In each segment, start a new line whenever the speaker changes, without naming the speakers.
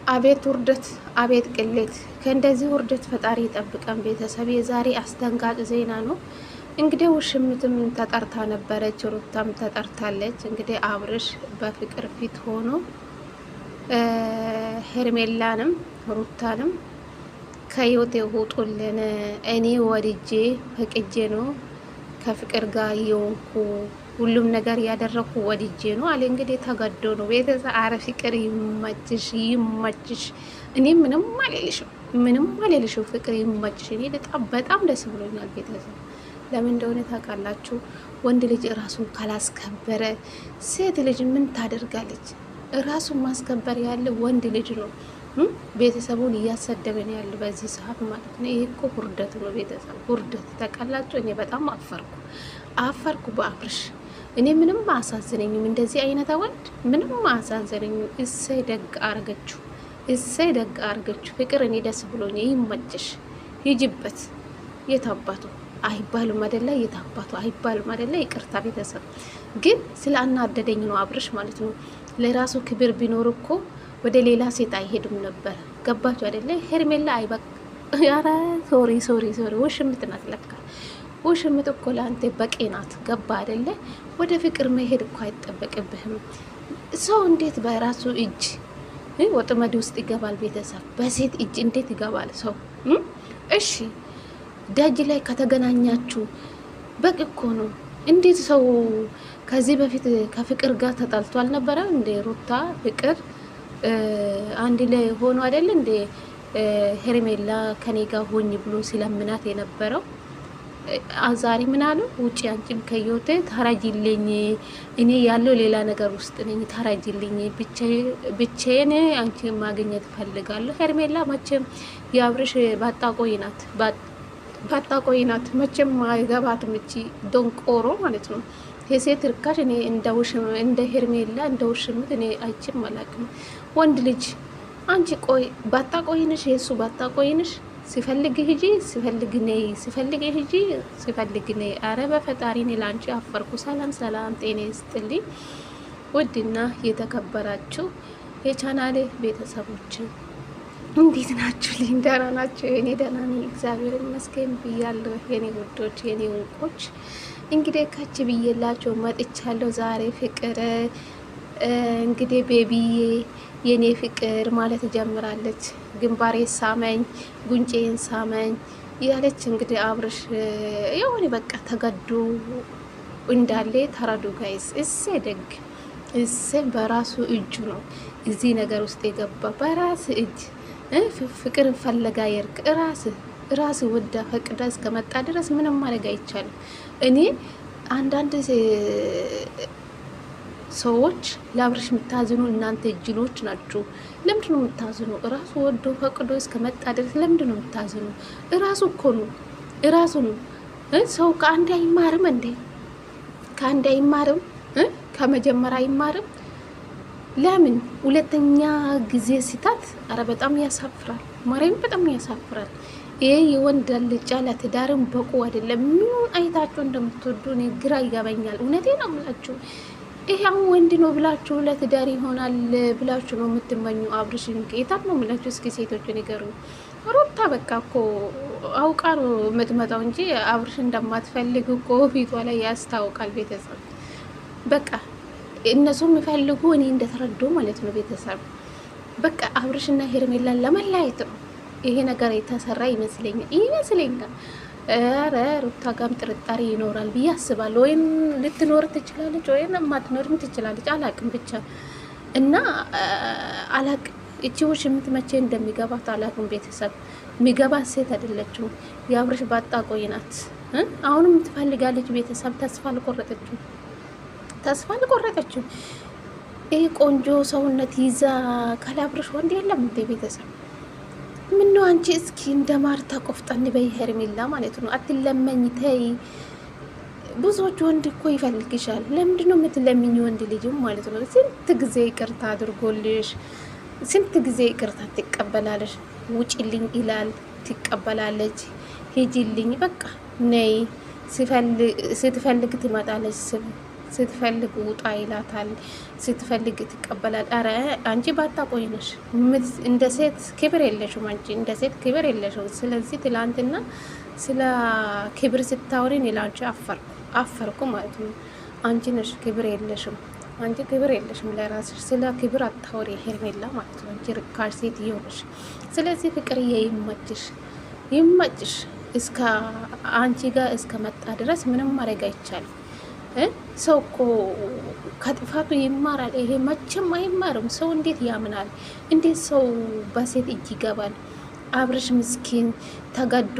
አቤት ውርደት፣ አቤት ቅሌት! ከእንደዚህ ውርደት ፈጣሪ ይጠብቀን። ቤተሰብ የዛሬ አስደንጋጭ ዜና ነው። እንግዲህ ውሽምትም ተጠርታ ነበረች፣ ሩታም ተጠርታለች። እንግዲህ አብርሽ በፍቅር ፊት ሆኖ ሄርሜላንም ሩታንም ከህይወቴ ውጡልን፣ እኔ ወድጄ ፈቅጄ ነው ከፍቅር ጋር የሆንኩ ሁሉም ነገር ያደረኩ ወድጄ ነው አለ። እንግዲህ ተገዶ ነው። ቤተሰብ አረ ፍቅር ይመችሽ፣ ይመችሽ። እኔ ምንም አልልሽም፣ ምንም አልልሽም። ፍቅር ይመችሽ። እኔ በጣም ደስ ብሎኛል። ቤተሰብ ለምን እንደሆነ ታውቃላችሁ? ወንድ ልጅ ራሱን ካላስከበረ ሴት ልጅ ምን ታደርጋለች? ራሱን ማስከበር ያለ ወንድ ልጅ ነው። ቤተሰቡን እያሰደበን ያለ በዚህ ሰዓት ማለት ነው። ይሄ እኮ ውርደት ነው። ቤተሰብ ውርደት ታውቃላችሁ? እኔ በጣም አፈርኩ በአብርሽ። እኔ ምንም አሳዝነኝም፣ እንደዚህ አይነት ወንድ ምንም አሳዝነኝም። እሰይ ደግ አርገችው፣ እሰይ ደግ አርገችው። ፍቅር እኔ ደስ ብሎኝ። ይመችሽ፣ ሂጅበት። የታባቱ አይባልም አይደለ? የታባቱ አይባልም አይደለ? ይቅርታ ቤተሰብ ግን ስለ አናደደኝ ነው አብርሽ ማለት ነው። ለራሱ ክብር ቢኖር እኮ ወደ ሌላ ሴት አይሄድም ነበር። ገባችሁ አይደለ? ሄርሜላ አይበቅ። ኧረ ሶሪ ውሽምት ናት ለካ። ውሽምት እኮ ለአንተ በቂ ናት። ገባ አይደለ? ወደ ፍቅር መሄድ እኮ አይጠበቅብህም። ሰው እንዴት በራሱ እጅ ወጥመድ ውስጥ ይገባል? ቤተሰብ በሴት እጅ እንዴት ይገባል ሰው? እሺ ደጅ ላይ ከተገናኛችሁ በቂ እኮ ነው። እንዴት ሰው ከዚህ በፊት ከፍቅር ጋር ተጣልቶ አልነበረ እንደ ሩታ ፍቅር አንድ ላይ ሆኖ አይደል እንደ ሄርሜላ ከኔ ጋር ሆኝ ብሎ ሲለምናት የነበረው። ዛሬ ምን አሉ? ውጪ አንቺም ከዮቴ ተራጅልኝ፣ እኔ ያለው ሌላ ነገር ውስጥ ነኝ፣ ተራጅልኝ፣ ብቻዬን አንቺ ማግኘት ፈልጋለሁ። ሄርሜላ መቼም የአብርሽ ባጣቆይ ናት፣ መቼም አይገባትም። እቺ ዶንቆሮ ማለት ነው። የሴት ርካሽ። እኔ እንደ ሄርሜላ እንደ ውሽምት እኔ አይችም አላቅም። ወንድ ልጅ አንቺ ቆይ ባጣቆይንሽ፣ የሱ ባጣቆይንሽ፣ ሲፈልግ ሂጂ፣ ሲፈልግ ነይ፣ ሲፈልግ ሂጂ፣ ሲፈልግ ነይ። አረ በፈጣሪ እኔ ላንቺ አፈርኩ። ሰላም ጤና ይስጥልኝ። ውድና የተከበራችሁ የቻናሌ ቤተሰቦች እንዴት ናችሁ? ልኝ ደህና ናችሁ? እኔ ደህና ነኝ እግዚአብሔር ይመስገን ብያለሁ። የኔ ውዶች፣ የኔ እንቆች እንግዲህ ከች ብዬላቸው መጥቻለሁ። ዛሬ ፍቅር እንግዲህ ቤቢዬ የኔ ፍቅር ማለት ጀምራለች። ግንባሬ ሳመኝ፣ ጉንጬን ሳመኝ ያለች እንግዲህ አብርሽ የሆነ በቃ ተገዶ እንዳለ ተረዱ ጋይስ። ደግ እሴ በራሱ እጁ ነው እዚህ ነገር ውስጥ የገባ በራስ እጅ። ፍቅር ፈለጋ የርቅ ራስ ወዳ ፈቅዳ እስከመጣ ድረስ ምንም ማድረግ አይቻልም። እኔ አንዳንድ ሰዎች ለአብርሽ የምታዝኑ እናንተ እጅሎች ናችሁ። ለምንድን ነው የምታዝኑ? ራሱ ወዶ ፈቅዶ እስከመጣ ድረስ ለምንድን ነው የምታዝኑ? ራሱ እኮ ነው ራሱ ነው። ሰው ከአንድ አይማርም እንዴ? ከአንድ አይማርም? ከመጀመሪያ አይማርም? ለምን ሁለተኛ ጊዜ ሲታት? አረ በጣም ያሳፍራል። ማርያም በጣም ያሳፍራል። ይሄ የወንድ አልጫ ለትዳርም በቁ አይደለም። ምን አይታችሁ እንደምትወዱ እኔ ግራ ይገባኛል። እውነቴን ነው የምላችሁ። ይሄ አሁን ወንድ ነው ብላችሁ ለትዳር ይሆናል ብላችሁ ነው የምትመኙ። አብርሽን ጌታን ነው የምላችሁ። እስኪ ሴቶቹ ንገሩ። ሩታ በቃ እኮ አውቃ ነው የምትመጣው እንጂ አብርሽ እንደማትፈልግ እኮ ፊቷ ላይ ያስታውቃል። ቤተሰብ በቃ እነሱ የሚፈልጉ እኔ እንደተረዱ ማለት ነው። ቤተሰብ በቃ አብርሽና ሄርሜላን ለመለያየት ነው ይሄ ነገር የተሰራ ይመስለኛል። ኧረ ሩታ ጋም ጥርጣሬ ይኖራል ብዬ አስባለሁ። ወይም ልትኖር ትችላለች ወይም ማትኖርም ትችላለች። አላቅም ብቻ እና አላቅም። እቺ ውሽምት መቼ እንደሚገባት አላቅም። ቤተሰብ የሚገባት ሴት አይደለችም። የአብርሽ ባጣቆይ ናት። አሁንም ትፈልጋለች። ቤተሰብ ተስፋ አልቆረጠችም። ይሄ ቆንጆ ሰውነት ይዛ ካላብርሽ ወንድ የለም እንዴ? ቤተሰብ ምን ነው አንቺ እስኪ እንደ ማርታ ቆፍጠን በይ ሄርሜላ ማለት ነው። አትለመኝ ተይ። ብዙዎች ወንድ እኮ ይፈልግሻል። ለምንድን ነው የምትለምኝ? ወንድ ልጅም ማለት ነው ስንት ጊዜ ይቅርታ አድርጎልሽ፣ ስንት ጊዜ ይቅርታ ትቀበላለሽ። ውጪልኝ ይላል፣ ትቀበላለች። ሂጂልኝ በቃ ነይ፣ ስትፈልግ ትመጣለች፣ ስትፈልግ ውጣ ይላታል፣ ስትፈልግ ትቀበላል። አረ አንቺ ባታቆይ ነሽ፣ እንደ ሴት ክብር የለሽም፣ አንቺ እንደ ሴት ክብር የለሽም። ስለዚህ ትላንትና ስለ ክብር ስታወሪን ላንቺ አፈርኩ ማለት ነው። አንቺ ነሽ ክብር የለሽም፣ አንቺ ክብር የለሽም ለራስሽ። ስለ ክብር አታወሪ ሄርሜላ ማለት ነው። አንቺ ርካሽ ሴት እየሆነሽ። ስለዚህ ፍቅርዬ ይመችሽ፣ ይመችሽ። እስከ አንቺ ጋር እስከ መጣ ድረስ ምንም ማድረግ አይቻልም። ሰው እኮ ከጥፋቱ ይማራል። ይሄ መቼም አይማርም። ሰው እንዴት ያምናል? እንዴት ሰው በሴት እጅ ይገባል? አብርሽ ምስኪን ተገዶ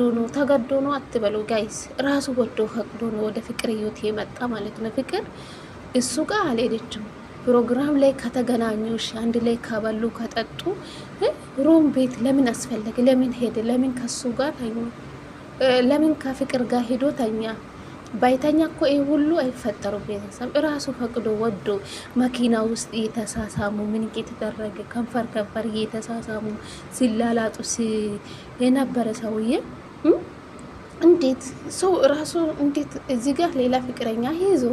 ነው አትበሉ ጋይስ። ራሱ ወዶ ፈቅዶ ነው ወደ ፍቅር ህይወት የመጣ ማለት ነው። ፍቅር እሱ ጋር አልሄደችም። ፕሮግራም ላይ ከተገናኙሽ አንድ ላይ ከበሉ ከጠጡ ሮም ቤት ለምን አስፈለገ? ለምን ሄደ? ለምን ከሱ ጋር ተኛ? ለምን ከፍቅር ጋር ሄዶ ተኛ? ባይተኛ እኮ ይህ ሁሉ አይፈጠሩም። ቤተሰብ እራሱ ፈቅዶ ወዶ መኪና ውስጥ እየተሳሳሙ ምን እየተደረገ ከንፈር እየተሳሳሙ ሲላላጡ የነበረ ሰውዬ እንዴት ሰው እራሱ እንዴት እዚህ ጋር ሌላ ፍቅረኛ ይዞ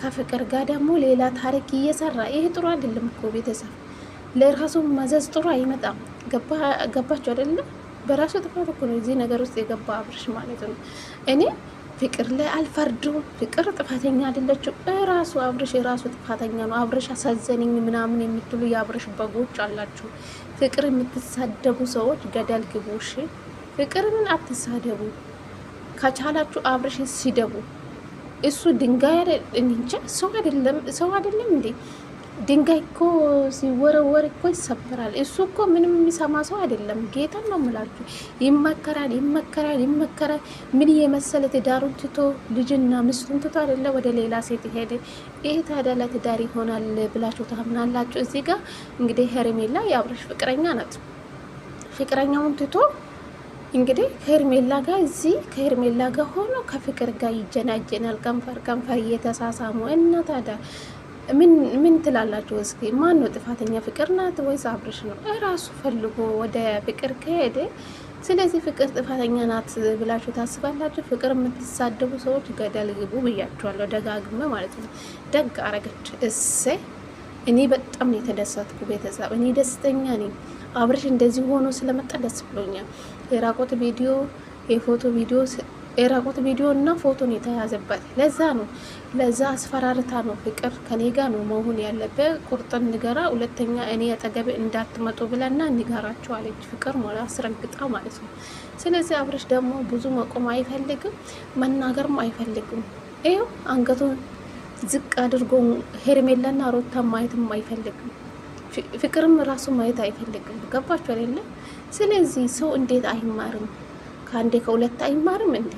ከፍቅር ጋር ደግሞ ሌላ ታሪክ እየሰራ ይሄ ጥሩ አይደለም እኮ ቤተሰብ። ለራሱ መዘዝ ጥሩ አይመጣም። ገባችሁ አይደለም? በራሱ ጥፋት እኮ ነው እዚህ ነገር ውስጥ የገባ አብርሽ ማለት ነው። እኔ ፍቅር ላይ አልፈርድም። ፍቅር ጥፋተኛ አይደለችም። ራሱ አብርሽ የራሱ ጥፋተኛ ነው። አብርሽ አሳዘነኝ ምናምን የምትሉ የአብርሽ በጎች አላችሁ። ፍቅር የምትሳደቡ ሰዎች ገደል ግቡሽ። ፍቅር ምን አትሳደቡ። ከቻላችሁ አብርሽ ሲደቡ። እሱ ድንጋይ እንጃ ሰው አይደለም እንዴ? ድንጋይ እኮ ሲወረወር እኮ ይሰበራል። እሱ እኮ ምንም የሚሰማ ሰው አይደለም። ጌታን ነው የምላችሁ። ይመከራል። ምን የመሰለ ትዳሩን ትቶ ልጅና ሚስቱን ትቶ አይደለ ወደ ሌላ ሴት ሄደ። ይሄ ታዲያ ለትዳር ይሆናል ብላችሁ ታምናላችሁ? እዚህ ጋር እንግዲህ ሄርሜላ የአብርሽ ፍቅረኛ ናት። ፍቅረኛውን ትቶ እንግዲህ ከሄርሜላ ጋር እዚህ ከሄርሜላ ጋር ሆኖ ከፍቅር ጋር ይጀናጀናል። ከንፈር እየተሳሳሙ እና ታዲያ ምን ትላላችሁ? እስኪ ማን ነው ጥፋተኛ? ፍቅር ናት ወይስ አብርሽ ነው? እራሱ ፈልጎ ወደ ፍቅር ከሄደ ስለዚህ ፍቅር ጥፋተኛ ናት ብላችሁ ታስባላችሁ? ፍቅር የምትሳደቡ ሰዎች ገደል ግቡ ብያችኋለሁ፣ ደጋግመ ማለት ነው። ደግ አረገች። እኔ በጣም የተደሰትኩ ቤተሰብ፣ እኔ ደስተኛ ነኝ። አብርሽ እንደዚህ ሆኖ ስለመጣ ደስ ብሎኛል። የራቆት ቪዲዮ የፎቶ ቪዲዮ የራቆት ቪዲዮ እና ፎቶን የተያዘበት ለዛ አስፈራርታ ነው። ፍቅር ከኔ ጋር ነው መሆን ያለበት፣ ቁርጥን ንገራ፣ ሁለተኛ እኔ አጠገብ እንዳትመጡ ብለና ንገራቸው አለች። ፍቅር ማለት አስረግጣ ማለት ነው። ስለዚህ አብርሽ ደግሞ ብዙ መቆም አይፈልግም፣ መናገርም አይፈልግም። ይኸው አንገቱን ዝቅ አድርጎ ሄርሜላና ሮታ ማየትም አይፈልግም። ፍቅርም ራሱ ማየት አይፈልግም። ገባችሁ አይደለ? ስለዚህ ሰው እንዴት አይማርም? ከአንዴ ከሁለት አይማርም እንዴ?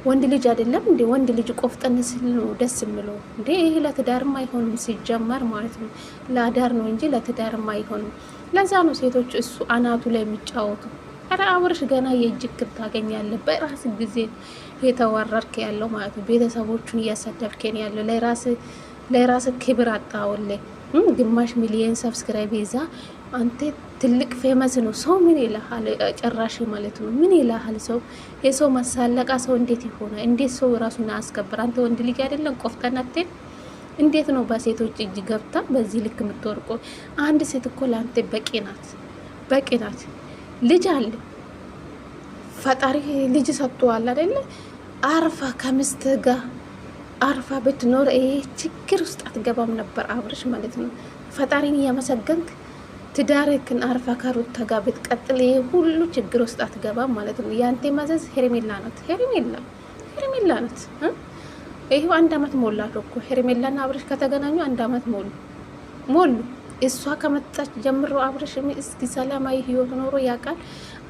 ወንድ ልጅ አይደለም እንዴ? ወንድ ልጅ ቆፍጠን ሲል ነው ደስ የሚለው እንዴ? ይሄ ለትዳርም አይሆንም ሲጀመር ማለት ነው። ለአዳር ነው እንጂ ለትዳርም አይሆንም። ለዛ ነው ሴቶች እሱ አናቱ ላይ የሚጫወቱ። ኧረ አብርሽ ገና የእጅግ ታገኛለህ። በራስ ጊዜ የተዋረርክ ያለው ማለት ነው። ቤተሰቦቹን እያሰደብከን ያለው ለራስ ክብር አጣውልህ። ግማሽ ሚሊየን ሰብስክራይብ ይዛ አንተ ትልቅ ፌመስ ነው። ሰው ምን ይላል? ጨራሽ ማለት ነው። ምን ይላል? ሰው የሰው መሳለቃ ሰው እንዴት ይሆናል? እንዴት ሰው ራሱን አስከብር? አንተ ወንድ ልጅ አይደለም? ቆፍጠናቴን እንዴት ነው በሴቶች እጅ ገብታ በዚህ ልክ የምትወርቆ? አንድ ሴት እኮ ለአንተ በቂ ናት። ልጅ አለ ፈጣሪ ልጅ ሰጥቷል አይደለ? አርፋ ከምስት ጋር አርፋ ብትኖር ይሄ ችግር ውስጥ አትገባም ነበር አብርሽ ማለት ነው። ፈጣሪን እያመሰገንክ ትዳርክን አርፋ ከሩታ ጋር ብትቀጥል ይሄ ሁሉ ችግር ውስጥ አትገባም ማለት ነው። ያንተ ማዘዝ ሄርሜላ ናት። ሄርሜላ ናት። ይሄው 1 አመት ሞላቸው እኮ ሄርሜላና አብርሽ ከተገናኙ 1 አመት ሞሉ። እሷ ከመጣች ጀምሮ አብርሽ እስኪ ሰላማዊ ህይወት ኖሮ ያውቃል?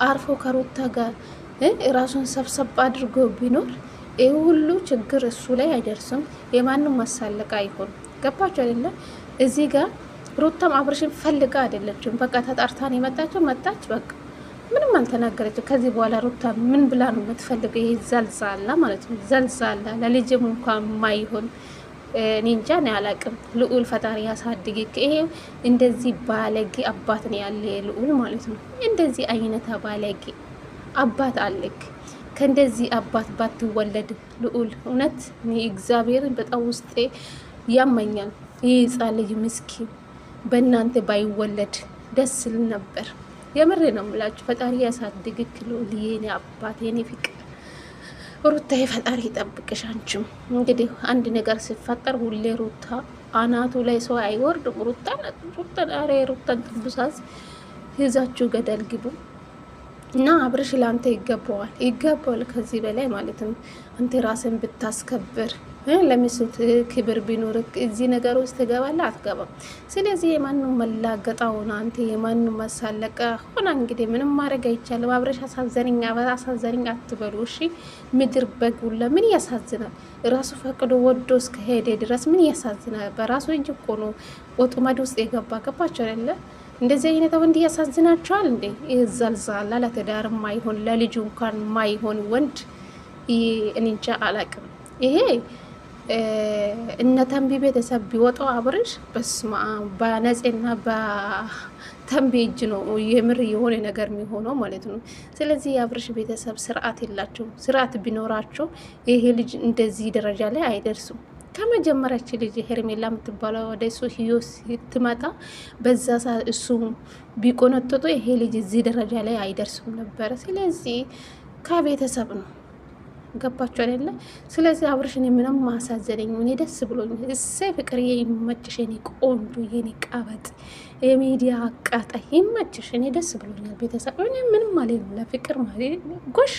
አርፎ ከሩታ ጋር ራሱን ሰብሰብ አድርጎ ቢኖር ይህ ሁሉ ችግር እሱ ላይ አይደርስም። የማንም ማሳለቃ አይሆን። ገባችሁ አይደለ? እዚህ ጋር ሩታም አብርሽን ፈልጋ አይደለችም። በቃ ተጣርታን የመጣችው መጣች። በቃ ምንም አልተናገረችም። ከዚህ በኋላ ሩታ ምን ብላ ነው የምትፈልገው? ይሄ ዘልዛላ ማለት ነው። ዘልዛላ ለልጅም እንኳን ማይሆን እኔ እንጃ ነው ያላቅም። ልዑል ፈጣሪ ያሳድግ። ይሄ እንደዚህ ባለጌ አባት ነው ያለ ልዑል ማለት ነው። እንደዚህ አይነት ባለጌ አባት አለክ። ከእንደዚህ አባት ባትወለድ ልዑል እውነት እግዚአብሔርን በጣም ውስጤ ያመኛል። ይህ ህፃን ልጅ ምስኪን በእናንተ ባይወለድ ደስ ስል ነበር። የምሬ ነው የምላችሁ። ፈጣሪ ያሳድግክ ልዑልዬ፣ የኔ አባት፣ የኔ ፍቅር ሩታ የፈጣሪ ይጠብቅሽ። አንቺም እንግዲህ አንድ ነገር ሲፈጠር ሁሌ ሩታ አናቱ ላይ ሰው አይወርድም። ሩታን ጥቡሳዝ ይዛችሁ ገደል ግቡ እና አብርሽ ለአንተ ይገባዋል ከዚህ በላይ ማለት ነው። አንተ ራስን ብታስከብር ለሚስት ክብር ቢኖር እዚህ ነገር ውስጥ ትገባለህ? አትገባም። ስለዚህ የማንም መላገጣ ሆነ አንተ የማንም መሳለቀ ሆነ እንግዲህ ምንም ማድረግ አይቻልም። አብረሽ አሳዘነኝ አትበሉ እሺ። ምድር በጉላ ምን ያሳዝናል? ራሱ ፈቅዶ ወዶ እስከ ሄደ ድረስ ምን ያሳዝናል? በራሱ እጅ እኮ ነው ወጥመድ ውስጥ የገባ። ገባቸው አይደለ? እንደዚህ አይነት ወንድ ያሳዝናቸዋል እንዴ? ይዘልዛላ ለትዳር ማይሆን ለልጁ እንኳን ማይሆን ወንድ እኔ እንጃ አላቅም። ይሄ እነ ተንቢ ቤተሰብ ቢወጣው አብርሽ በስማ በነጽና በተንቢ እጅ ነው የምር የሆነ ነገር የሚሆነው ማለት ነው። ስለዚህ የአብርሽ ቤተሰብ ስርዓት የላቸው። ስርዓት ቢኖራቸው ይሄ ልጅ እንደዚህ ደረጃ ላይ አይደርሱም። ከመጀመሪያች ልጅ ሄርሜላ የምትባለው ወደ እሱ ህይወት ስትመጣ በዛ ሰዓት እሱ ቢቆነጥጡ ይሄ ልጅ እዚህ ደረጃ ላይ አይደርሱም ነበረ። ስለዚህ ከቤተሰብ ነው። ገባችሁ አይደለ? ስለዚህ አብርሽን ምንም ማሳዘነኝ እኔ ደስ ብሎኝ እሰይ ፍቅር ይመችሽ፣ የኔ ቆንጆ፣ የኔ ቀበጥ፣ የሚዲያ አቃጣይ ይመችሽ። እኔ ደስ ብሎኛል። ቤተሰብ እኔ ምንም ማለት ነው ለፍቅር ማለት ጎሽ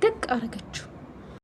ደቅ አረገችው።